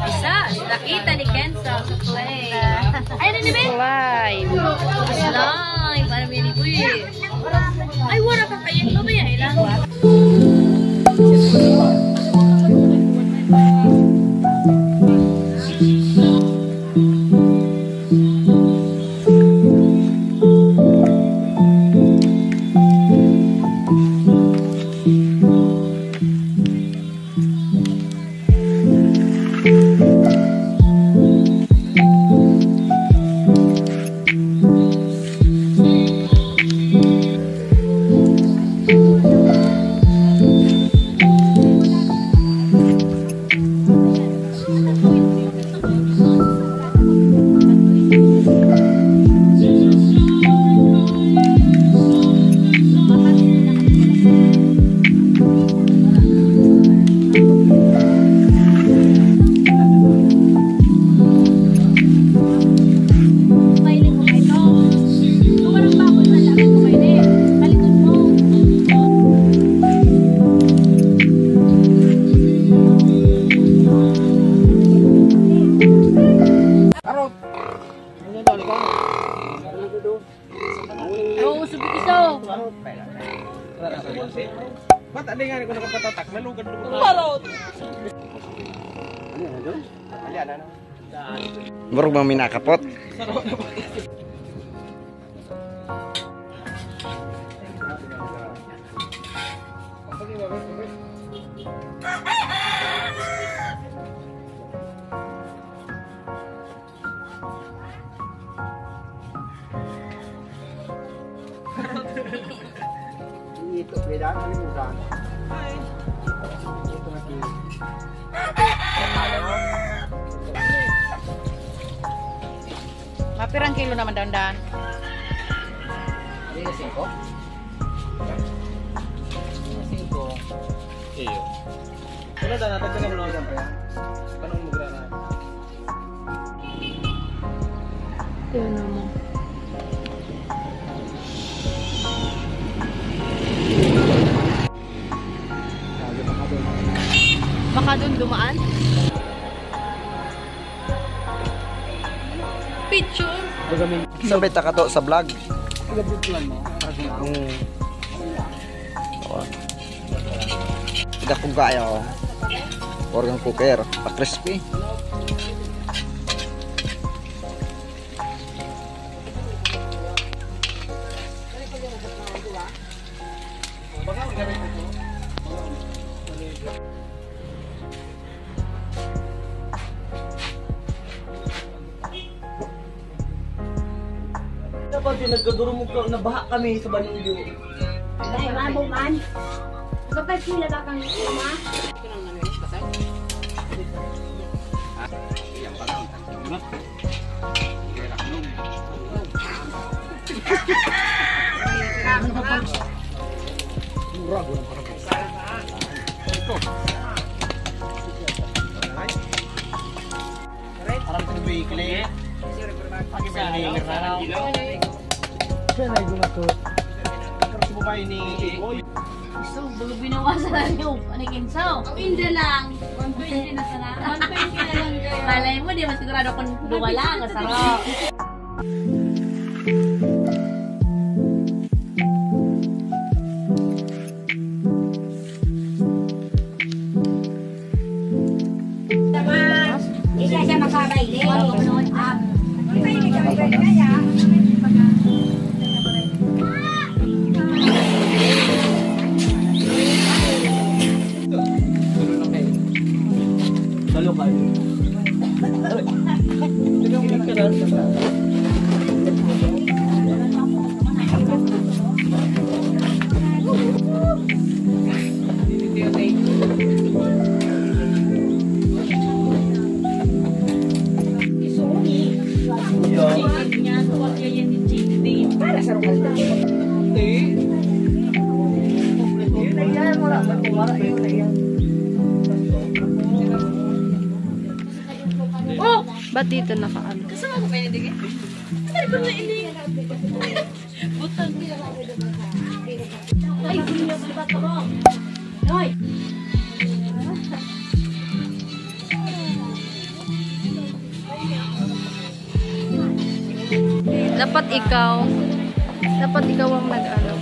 Isa, nakita ni Kenzo sa play. Ay, ano ni Ben? Slime. Slime. Para mini-uy. Ay, wala kang kayak. Ano ba yan? Ilang? Ba't ada nga ko nakapatatak? Nalugad-lugad. Parot! Ano yan doon? Ayan, ano? Baru mau minakapot. Itu beda kali bukan. Itu lagi. Mapirang kilo naman daun-daun? Ini 5. Ini 5. Iyo. Kalau dah natin ka mo sampai ya. Kanong mugra na. Yun naman. Baka doon dumaan? Picture? Sampai tak kato sa vlog. Gabutulan mo. Tidak ko kaya organ cooker, pa crispy. Dapat din nagkadurumog ka, nabaha kami sa Banulyo. Ay, mabuman. Kapag sila ba kang mama? Aram ko ni Kile. Pagi pala ni Ranaw. Siya na yung ato. Kasi mo ba ni Oy? So, bago binawasan lang yung panikinsaw. Hindi lang. 120 na sana. 120 na lang kayo. Malay mo, di masigurado kung duwa lang. Masarap. Isa siya makabaili. Oh! Ba't dito nakaano? Kasama ko pa yun, hindi ka? Ay, ko na ini. Butang. Ay, hindi na ba ito mo? Hoy! Dapat ikaw ang nag-ano.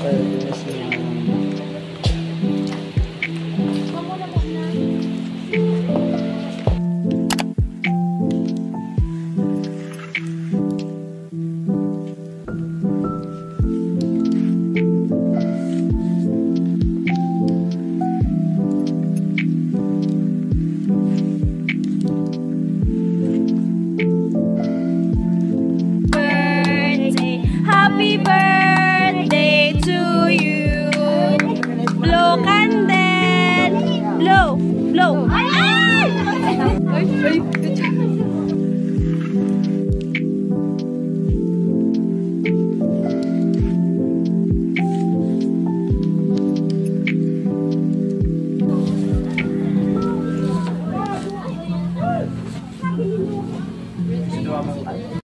Happy birthday to you. Blow candle. Blow, blow. Ay! Dua mo.